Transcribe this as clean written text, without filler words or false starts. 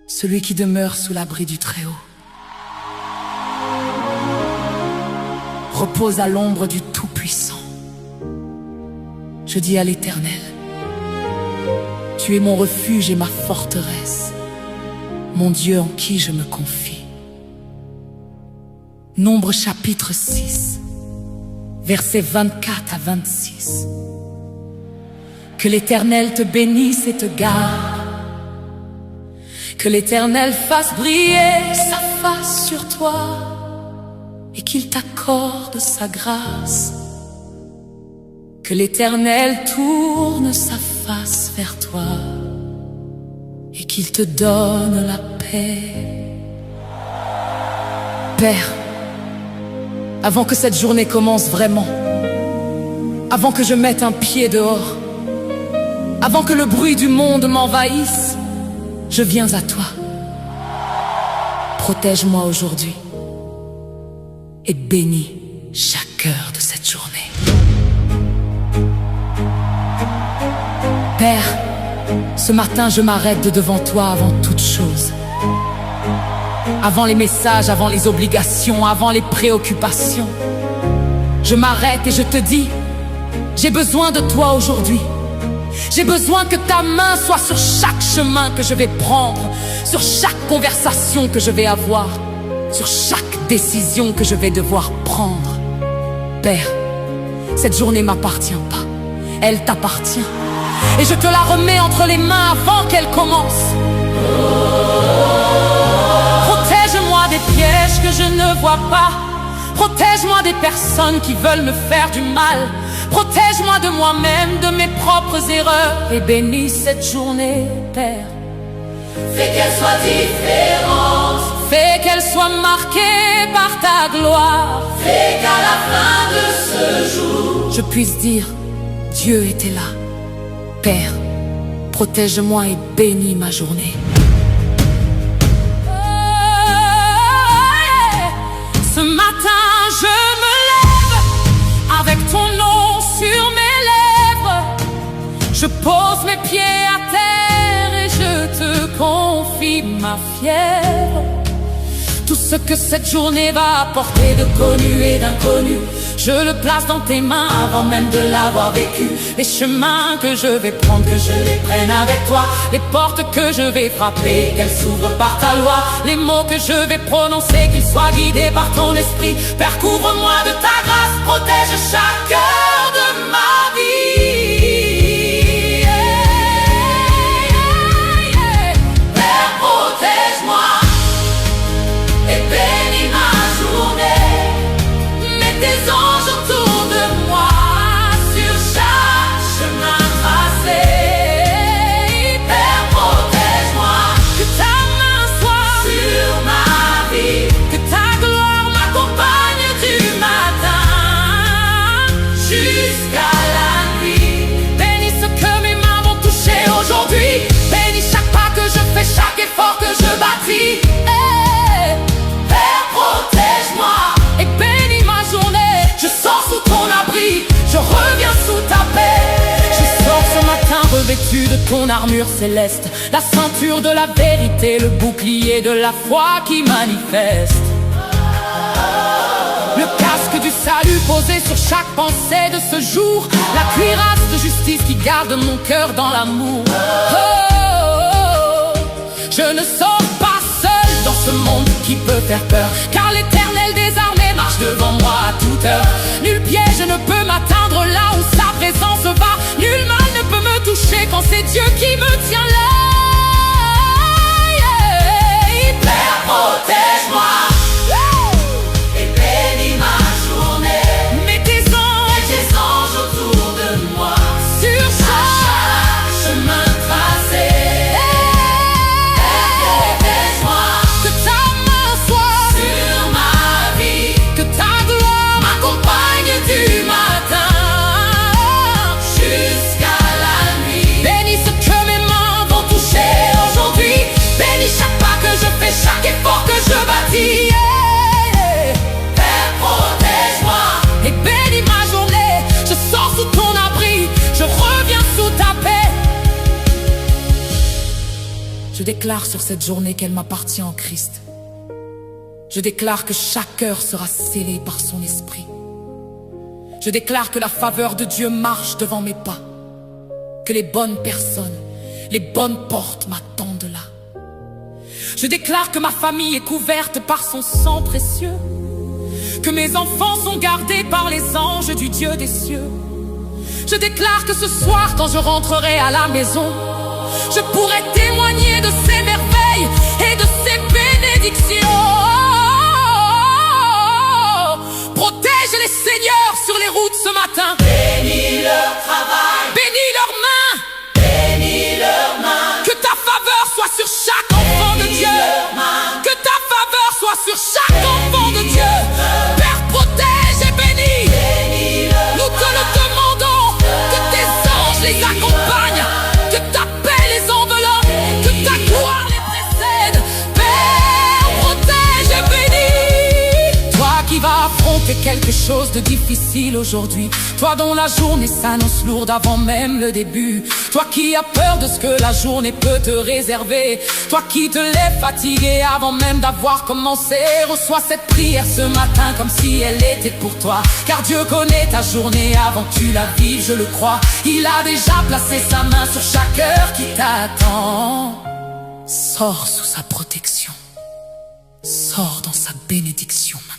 celui qui demeure sous l'abri du Très-Haut, repose à l'ombre du Tout-Puissant. Je dis à l'Éternel: tu es mon refuge et ma forteresse, mon Dieu en qui je me confie. Nombre chapitre 6, versets 24 à 26. Que l'Éternel te bénisse et te garde. Que l'Éternel fasse briller sa face sur toi et qu'il t'accorde sa grâce. Que l'Éternel tourne sa face vers toi et qu'il te donne la paix. Père, avant que cette journée commence vraiment, avant que je mette un pied dehors, avant que le bruit du monde m'envahisse, je viens à toi. Protège-moi aujourd'hui et bénis chaque heure de cette journée. Père, ce matin je m'arrête de devant toi avant toute chose. Avant les messages, avant les obligations, avant les préoccupations. Je m'arrête et je te dis: j'ai besoin de toi aujourd'hui. J'ai besoin que ta main soit sur chaque chemin que je vais prendre, sur chaque conversation que je vais avoir, sur chaque décision que je vais devoir prendre. Père, cette journée m'appartient pas, elle t'appartient. Et je te la remets entre les mains avant qu'elle commence. Protège-moi des pièges que je ne vois pas. Protège-moi des personnes qui veulent me faire du mal. Protège-moi de moi-même, de mes propres erreurs. Et bénis cette journée, Père. Fais qu'elle soit différente. Fais qu'elle soit marquée par ta gloire. Fais qu'à la fin de ce jour, je puisse dire: Dieu était là. Père, protège-moi et bénis ma journée. Ce matin, je me lève avec ton nom sur mes lèvres. Je pose mes pieds à terre et je te confie ma fièvre. Tout ce que cette journée va apporter de connu et d'inconnu, je le place dans tes mains avant même de l'avoir vécu. Les chemins que je vais prendre, que je les prenne avec toi. Les portes que je vais frapper, qu'elles s'ouvrent par ta loi. Les mots que je vais prononcer, qu'ils soient guidés par ton esprit. Père, couvre-moi de ta grâce, protège chaque heure de ma vie. Père, protège-moi et bénis ma journée. Mets tes anges autour de moi, sur chaque chemin tracé. Père, protège-moi, Que ta main soit sur ma vie. que ta gloire M'accompagne du matin jusqu'à la nuit. bénis ce que mes mains vont toucher aujourd'hui. Bénis chaque pas que je fais, chaque effort que je bâtis. Père, protège-moi Et bénis ma journée. Je sors sous ton abri, je reviens sous ta paix. Je sors ce matin revêtu de ton armure céleste, la ceinture de la vérité, le bouclier de la foi qui manifeste. Le casque du salut posé sur chaque pensée de ce jour, la cuirasse de justice qui garde mon cœur dans l'amour. Oh, oh, oh. Je ne sors pas seul dans ce monde qui peut faire peur, car l'Éternel des armées marche devant moi à toute heure. Nul piège ne peut m'atteindre là où sa présence va. Nul mal ne peut me toucher quand c'est Dieu qui me tient là. Père, protège-moi et bénis ma journée. Mets tes Mets anges tes anges autour de moi, sur à chaque chemin tracé. Père, protège-moi que ta main soit sur ma vie. que ta gloire M'accompagne du matin jusqu'à la nuit. bénis ce que mes mains vont toucher. déclare sur cette journée qu'elle m'appartient en Christ. Je déclare que chaque cœur sera scellé par son esprit. Je déclare que la faveur de Dieu marche devant mes pas, que les bonnes personnes, les bonnes portes m'attendent là. Je déclare que ma famille est couverte par son sang précieux, que mes enfants sont gardés par les anges du Dieu des cieux. Je déclare que ce soir, quand je rentrerai à la maison, je pourrai témoigner de ses merveilles et de ses bénédictions. Protège les seigneurs sur les routes ce matin. Bénis leur travail, Bénis leurs mains. bénis leurs mains, Que ta faveur soit sur chaque enfant de Dieu. Que ta faveur soit sur chaque enfant de Dieu. Père, protège et bénis. Nous te le demandons. Que tes anges les accompagnent. Que ta paix les enveloppe. Que ta gloire les précède. Père, protège et bénis. Toi qui vas affronter quelque chose de difficile aujourd'hui, toi dont la journée s'annonce lourde avant même le début, toi qui as peur de ce que la journée peut te réserver, toi qui te lèves fatigué avant même d'avoir commencé, reçois cette prière ce matin comme si elle était pour toi. Car Dieu connaît ta journée avant que tu la vives, je le crois. Il a déjà placé sa main sur chaque heure qui t'attend. Sors sous sa protection, sors dans sa bénédiction maintenant.